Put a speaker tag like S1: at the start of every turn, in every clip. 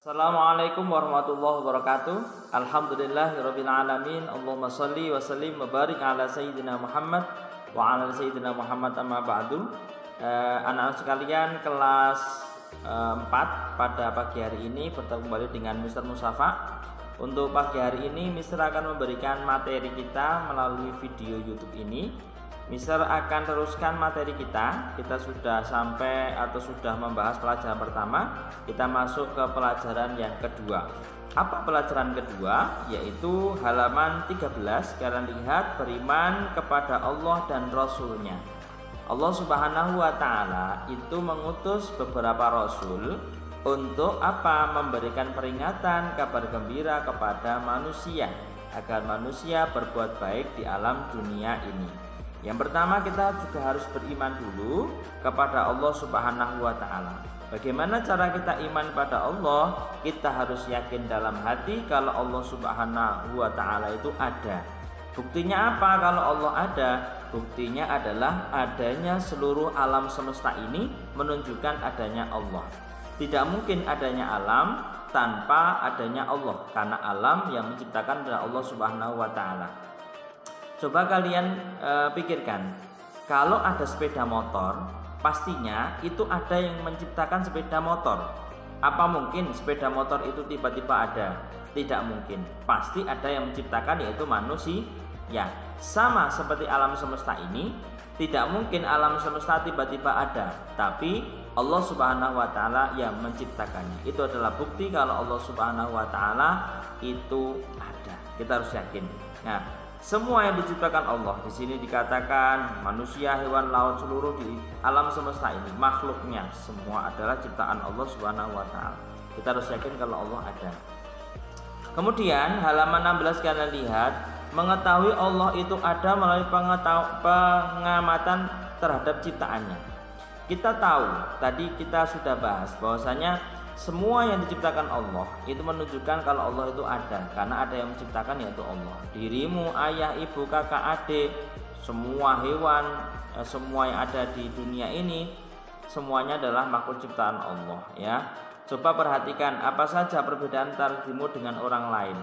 S1: Assalamualaikum warahmatullahi wabarakatuh. Alhamdulillahirabbil alamin. Allahumma shalli wa sallim wa barik ala sayyidina Muhammad wa ala sayyidina Muhammad amma ba'du. Anak-anak sekalian, kelas 4 pada pagi hari ini bertemu kembali dengan Mr. Musafa. Untuk pagi hari ini Mr. akan memberikan materi kita melalui video YouTube ini. Mr. akan teruskan materi kita. Kita sudah sampai atau sudah membahas pelajaran pertama. Kita masuk ke pelajaran yang kedua. Apa pelajaran kedua? Yaitu halaman 13. Kalian lihat, beriman kepada Allah dan Rasul-Nya. Allah Subhanahu wa Ta'ala itu mengutus beberapa rasul untuk apa? Memberikan peringatan, kabar gembira kepada manusia agar manusia berbuat baik di alam dunia ini. Yang pertama, kita juga harus beriman dulu kepada Allah Subhanahu wa Ta'ala. Bagaimana cara kita iman pada Allah? Kita harus yakin dalam hati kalau Allah Subhanahu wa Ta'ala itu ada. Buktinya apa kalau Allah ada? Buktinya adalah adanya seluruh alam semesta ini menunjukkan adanya Allah. Tidak mungkin adanya alam tanpa adanya Allah, karena alam yang menciptakan adalah Allah Subhanahu wa Ta'ala. Coba kalian pikirkan, kalau ada sepeda motor, pastinya itu ada yang menciptakan sepeda motor. Apa mungkin sepeda motor itu tiba-tiba ada? Tidak mungkin. Pasti ada yang menciptakan, yaitu manusia. Ya, sama seperti alam semesta ini, tidak mungkin alam semesta tiba-tiba ada, tapi Allah Subhanahu wa Ta'ala yang menciptakannya. Itu adalah bukti kalau Allah Subhanahu wa Ta'ala itu ada. Kita harus yakin. Nah, semua yang diciptakan Allah, di sini dikatakan manusia, hewan laut, seluruh di alam semesta ini, makhluknya semua adalah ciptaan Allah Subhanahu wa Ta'ala. Kita harus yakin kalau Allah ada. Kemudian halaman 16 kalian lihat, mengetahui Allah itu ada melalui pengamatan terhadap ciptaannya. Kita tahu, tadi kita sudah bahas bahwasanya semua yang diciptakan Allah itu menunjukkan kalau Allah itu ada, karena ada yang menciptakan, yaitu Allah. Dirimu, ayah, ibu, kakak, adik, semua hewan, semua yang ada di dunia ini, semuanya adalah makhluk ciptaan Allah, ya. Coba perhatikan apa saja perbedaan antara dirimu dengan orang lain.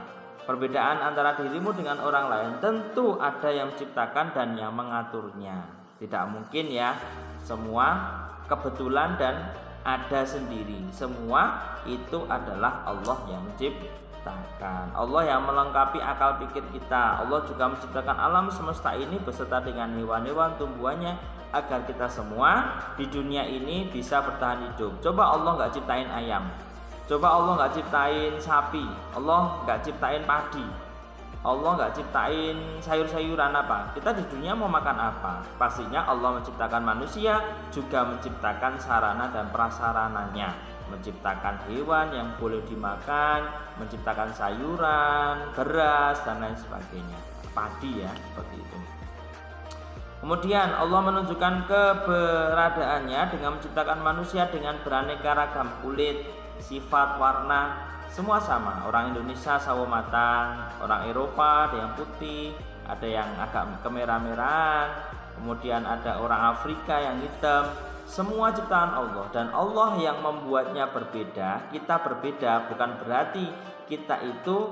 S1: Perbedaan antara dirimu dengan orang lain tentu ada yang menciptakan dan yang mengaturnya. Tidak mungkin ya semua kebetulan dan ada sendiri. Semua itu adalah Allah yang menciptakan. Allah yang melengkapi akal pikir kita. Allah juga menciptakan alam semesta ini beserta dengan hewan-hewan, tumbuhannya, agar kita semua di dunia ini bisa bertahan hidup. Coba Allah nggak ciptain ayam, coba Allah nggak ciptain sapi, Allah nggak ciptain padi, Allah nggak ciptain sayur-sayuran, apa? Kita di dunia mau makan apa? Pastinya Allah menciptakan manusia, juga menciptakan sarana dan prasarananya, menciptakan hewan yang boleh dimakan, menciptakan sayuran, beras, dan lain sebagainya, padi ya, seperti itu. Kemudian Allah menunjukkan keberadaannya dengan menciptakan manusia dengan beraneka ragam kulit, sifat, warna, semua sama. Orang Indonesia sawo matang, orang Eropa ada yang putih, ada yang agak kemerah-merahan, kemudian ada orang Afrika yang hitam. Semua ciptaan Allah, dan Allah yang membuatnya berbeda. Kita berbeda bukan berarti kita itu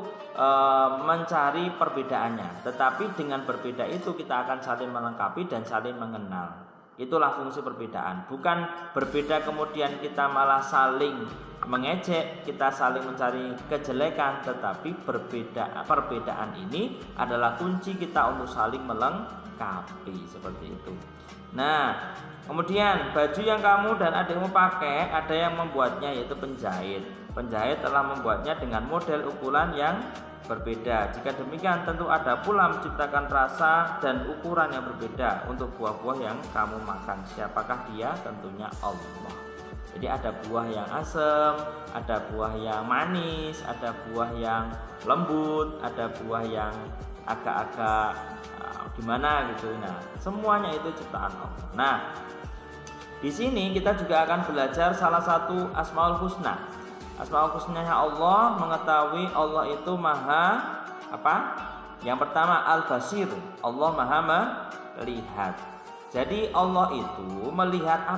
S1: mencari perbedaannya, tetapi dengan berbeda itu kita akan saling melengkapi dan saling mengenal. Itulah fungsi perbedaan. Bukan berbeda kemudian kita malah saling mengejek, kita saling mencari kejelekan, tetapi perbedaan ini adalah kunci kita untuk saling melengkapi, seperti itu. Nah, kemudian baju yang kamu dan adikmu pakai, ada yang membuatnya, yaitu penjahit. Penjahit telah membuatnya dengan model ukuran yang berbeda. Jika demikian, tentu ada pula menciptakan rasa dan ukuran yang berbeda untuk buah-buah yang kamu makan. Siapakah dia? Tentunya Allah. Jadi ada buah yang asam, ada buah yang manis, ada buah yang lembut, ada buah yang agak-agak gimana gitu. Nah, semuanya itu ciptaan Allah. Nah, di sini kita juga akan belajar salah satu Asmaul Husna. Asmaul Husnanya Allah, mengetahui Allah itu maha apa? Yang pertama Al-Basir, Allah maha melihat. Jadi Allah itu melihat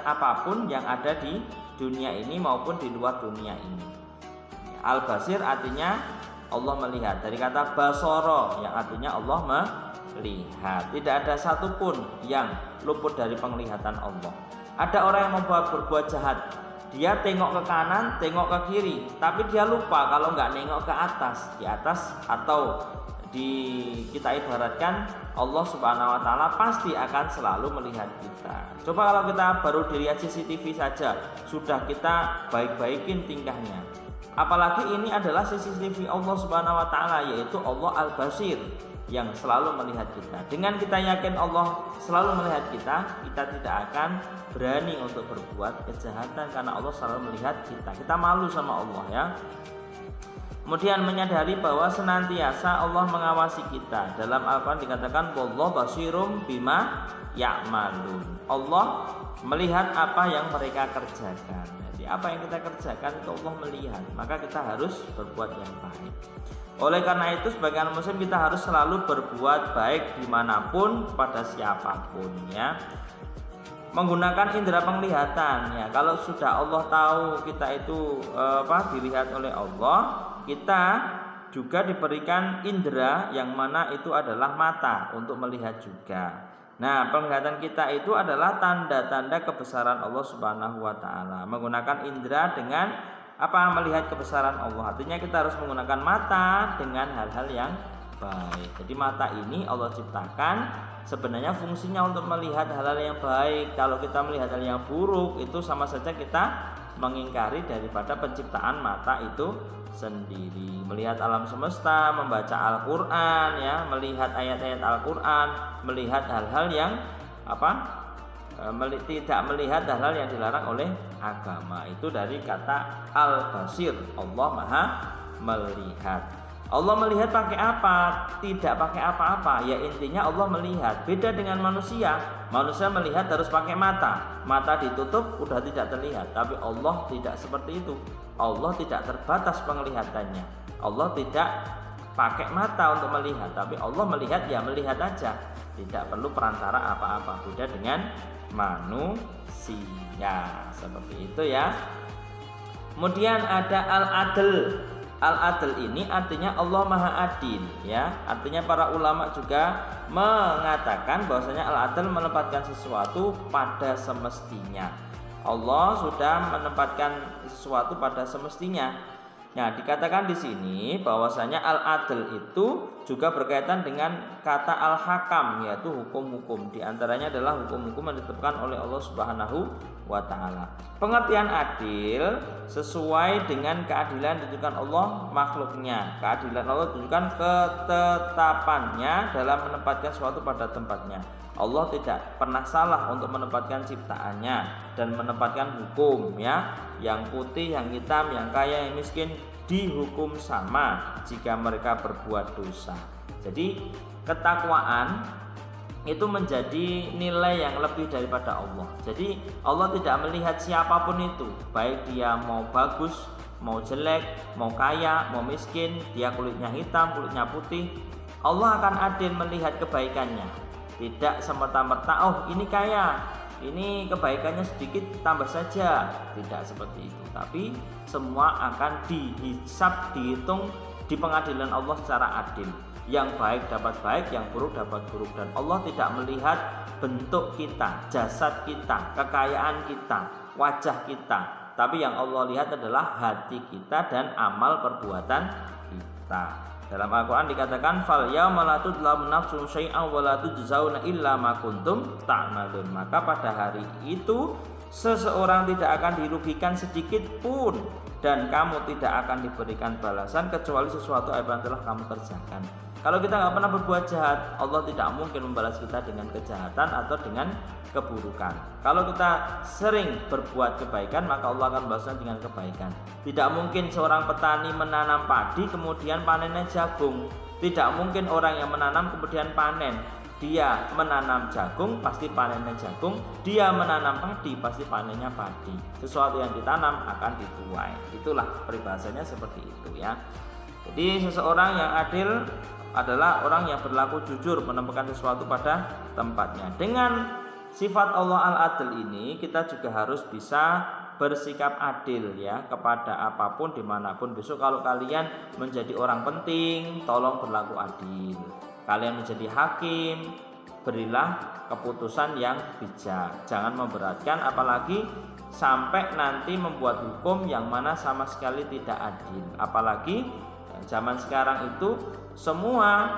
S1: apapun yang ada di dunia ini maupun di luar dunia ini. Al-Basir artinya Allah melihat, dari kata basoro yang artinya Allah melihat. Tidak ada satupun yang luput dari penglihatan Allah. Ada orang yang mau berbuat jahat, dia tengok ke kanan, tengok ke kiri, tapi dia lupa kalau nggak nengok ke atas. Di atas atau kita ibaratkan Allah Subhanahu wa taala pasti akan selalu melihat kita. Coba kalau kita baru dilihat CCTV saja sudah kita baik-baikin tingkahnya. Apalagi ini adalah CCTV Allah Subhanahu wa taala, yaitu Allah Al-Basir yang selalu melihat kita. Dengan kita yakin Allah selalu melihat kita, kita tidak akan berani untuk berbuat kejahatan karena Allah selalu melihat kita. Kita malu sama Allah ya. Kemudian menyadari bahwa senantiasa Allah mengawasi kita. Dalam Al-Quran dikatakan wallahu basirum bima ya'malun. Allah melihat apa yang mereka kerjakan. Jadi apa yang kita kerjakan itu Allah melihat. Maka kita harus berbuat yang baik. Oleh karena itu sebagai muslim kita harus selalu berbuat baik dimanapun pada siapapun ya. Menggunakan indera penglihatan ya. Kalau sudah Allah tahu kita itu dilihat oleh Allah, kita juga diberikan indera yang mana itu adalah mata untuk melihat juga. Nah, penglihatan kita itu adalah tanda-tanda kebesaran Allah Subhanahu wa taala. Menggunakan indera dengan melihat kebesaran Allah. Artinya kita harus menggunakan mata dengan hal-hal yang baik. Jadi mata ini Allah ciptakan sebenarnya fungsinya untuk melihat hal-hal yang baik. Kalau kita melihat hal yang buruk itu sama saja kita mengingkari daripada penciptaan mata itu sendiri. Melihat alam semesta, membaca Al-Qur'an ya, melihat ayat-ayat Al-Qur'an, melihat hal-hal yang tidak melihat hal-hal yang dilarang oleh agama. Itu dari kata Al-Basir, Allah Maha melihat. Allah melihat pakai apa? Tidak pakai apa-apa. Ya intinya Allah melihat. Beda dengan manusia. Manusia melihat harus pakai mata. Mata ditutup udah tidak terlihat. Tapi Allah tidak seperti itu. Allah tidak terbatas penglihatannya. Allah tidak pakai mata untuk melihat. Tapi Allah melihat ya melihat aja. Tidak perlu perantara apa-apa. Beda dengan manusia. Seperti itu ya. Kemudian ada Al-Adl. Al-Adl ini artinya Allah Maha Adil ya. Artinya para ulama juga mengatakan bahwasanya Al-Adl menempatkan sesuatu pada semestinya. Allah sudah menempatkan sesuatu pada semestinya. Nah, dikatakan di sini bahwasanya Al-Adl itu juga berkaitan dengan kata Al-Hakam, yaitu hukum-hukum. Di antaranya adalah hukum-hukum yang ditetapkan oleh Allah Subhanahu wa taala. Pengertian adil sesuai dengan keadilan ditentukan Allah makhluknya. Keadilan Allah ditentukan ketetapannya dalam menempatkan sesuatu pada tempatnya. Allah tidak pernah salah untuk menempatkan ciptaannya dan menempatkan hukum ya. Yang putih, yang hitam, yang kaya, yang miskin dihukum sama jika mereka berbuat dosa. Jadi ketakwaan itu menjadi nilai yang lebih daripada Allah. Jadi Allah tidak melihat siapapun itu, baik dia mau bagus, mau jelek, mau kaya, mau miskin, dia kulitnya hitam, kulitnya putih. Allah akan adil melihat kebaikannya. Tidak semerta-merta ini kaya, ini kebaikannya sedikit tambah saja. Tidak seperti itu. Tapi semua akan dihisab, dihitung di pengadilan Allah secara adil. Yang baik dapat baik, yang buruk dapat buruk. Dan Allah tidak melihat bentuk kita, jasad kita, kekayaan kita, wajah kita. Tapi yang Allah lihat adalah hati kita dan amal perbuatan kita. Dalam Al-Quran dikatakan fal yauma la tudlamu nafsun syai'an wa la tujzauna illa ma kuntum ta'malun. Maka pada hari itu seseorang tidak akan dirugikan sedikit pun dan kamu tidak akan diberikan balasan kecuali sesuatu apa yang telah kamu kerjakan. Kalau kita nggak pernah berbuat jahat, Allah tidak mungkin membalas kita dengan kejahatan atau dengan keburukan. Kalau kita sering berbuat kebaikan, maka Allah akan membalasnya dengan kebaikan. Tidak mungkin seorang petani menanam padi kemudian panennya jagung. Tidak mungkin orang yang menanam kemudian panen. Dia menanam jagung pasti panennya jagung. Dia menanam padi pasti panennya padi. Sesuatu yang ditanam akan dituai. Itulah peribahasanya seperti itu ya. Jadi seseorang yang adil adalah orang yang berlaku jujur, menempatkan sesuatu pada tempatnya. Dengan sifat Allah Al-Adil ini kita juga harus bisa bersikap adil ya kepada apapun dimanapun. Besok kalau kalian menjadi orang penting, tolong berlaku adil. Kalian menjadi hakim, berilah keputusan yang bijak. Jangan memberatkan, apalagi sampai nanti membuat hukum yang mana sama sekali tidak adil. Apalagi zaman sekarang itu semua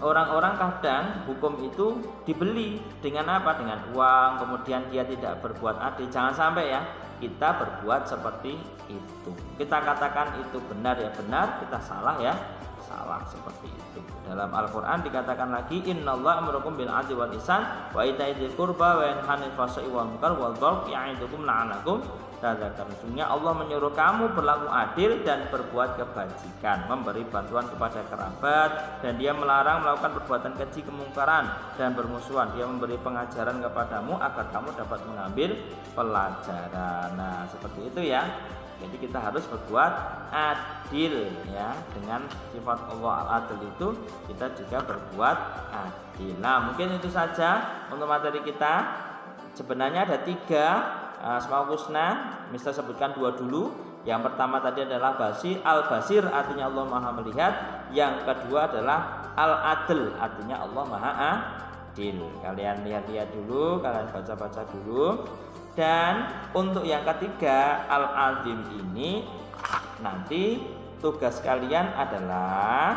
S1: orang-orang kadang hukum itu dibeli dengan apa? Dengan uang, kemudian dia tidak berbuat adil. Jangan sampai ya kita berbuat seperti itu. Kita katakan itu benar ya benar, kita salah ya salah, seperti itu. Dalam Al-Qur'an dikatakan lagi, innallaha amrukum bil 'adli wal ihsan wa ita'i dzil qurba wa yanha 'anil fahsya'i wal munkar wal baghi ya'idukum la'allakum tadhakkarun. Sesungguhnya Allah menyuruh kamu berlaku adil dan berbuat kebajikan, memberi bantuan kepada kerabat, dan Dia melarang melakukan perbuatan keji, kemungkaran dan bermusuhan. Dia memberi pengajaran kepadamu agar kamu dapat mengambil pelajaran. Nah, seperti itu ya. Jadi kita harus berbuat adil ya. Dengan sifat Allah al-adil itu kita juga berbuat adil. Nah, mungkin itu saja untuk materi kita. Sebenarnya ada 3 Asmaul Husna, Mister sebutkan 2 dulu. Yang pertama tadi adalah Al-Basir, artinya Allah Maha melihat. Yang kedua adalah Al-Adil, artinya Allah Maha adil. Kalian lihat-lihat dulu, kalian baca-baca dulu. Dan untuk yang ketiga Al-Azim ini, nanti tugas kalian adalah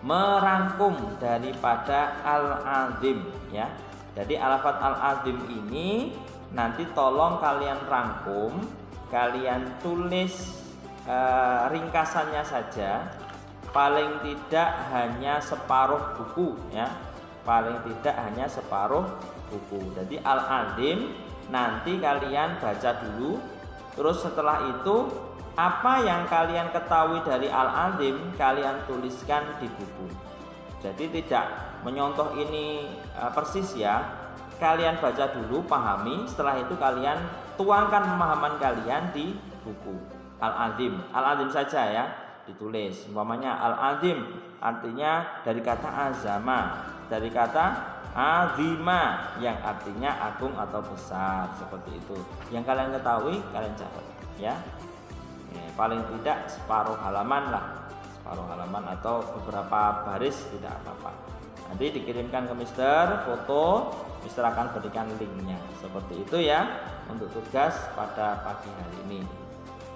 S1: merangkum daripada Al-Azim ya. Jadi lafaz Al-Azim ini nanti tolong kalian rangkum, kalian tulis ringkasannya saja, paling tidak hanya separuh buku ya, paling tidak hanya separuh buku. Jadi Al-Azim nanti kalian baca dulu, terus setelah itu apa yang kalian ketahui dari Al-Azim kalian tuliskan di buku. Jadi tidak menyontoh ini persis ya, kalian baca dulu, pahami, setelah itu kalian tuangkan pemahaman kalian di buku Al-Azim. Al-Azim saja ya ditulis. Umpamanya Al-Azim artinya dari kata azama, dari kata azima yang artinya agung atau besar, seperti itu. Yang kalian ketahui kalian catat ya. Paling tidak separuh halaman lah, separuh halaman atau beberapa baris tidak apa-apa. Nanti dikirimkan ke Mister foto, Mister akan berikan linknya, seperti itu ya untuk tugas pada pagi hari ini.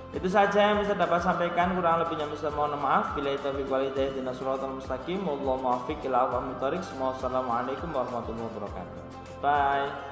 S1: Itu saja yang bisa dapat sampaikan, kurang lebihnya Mister mohon maaf. Bila taufiq wal hidayah ihdinas siratal mustaqim, wallahu muwaffiq ila aqwamit thoriq. Wassalamualaikum warahmatullahi wabarakatuh. Bye.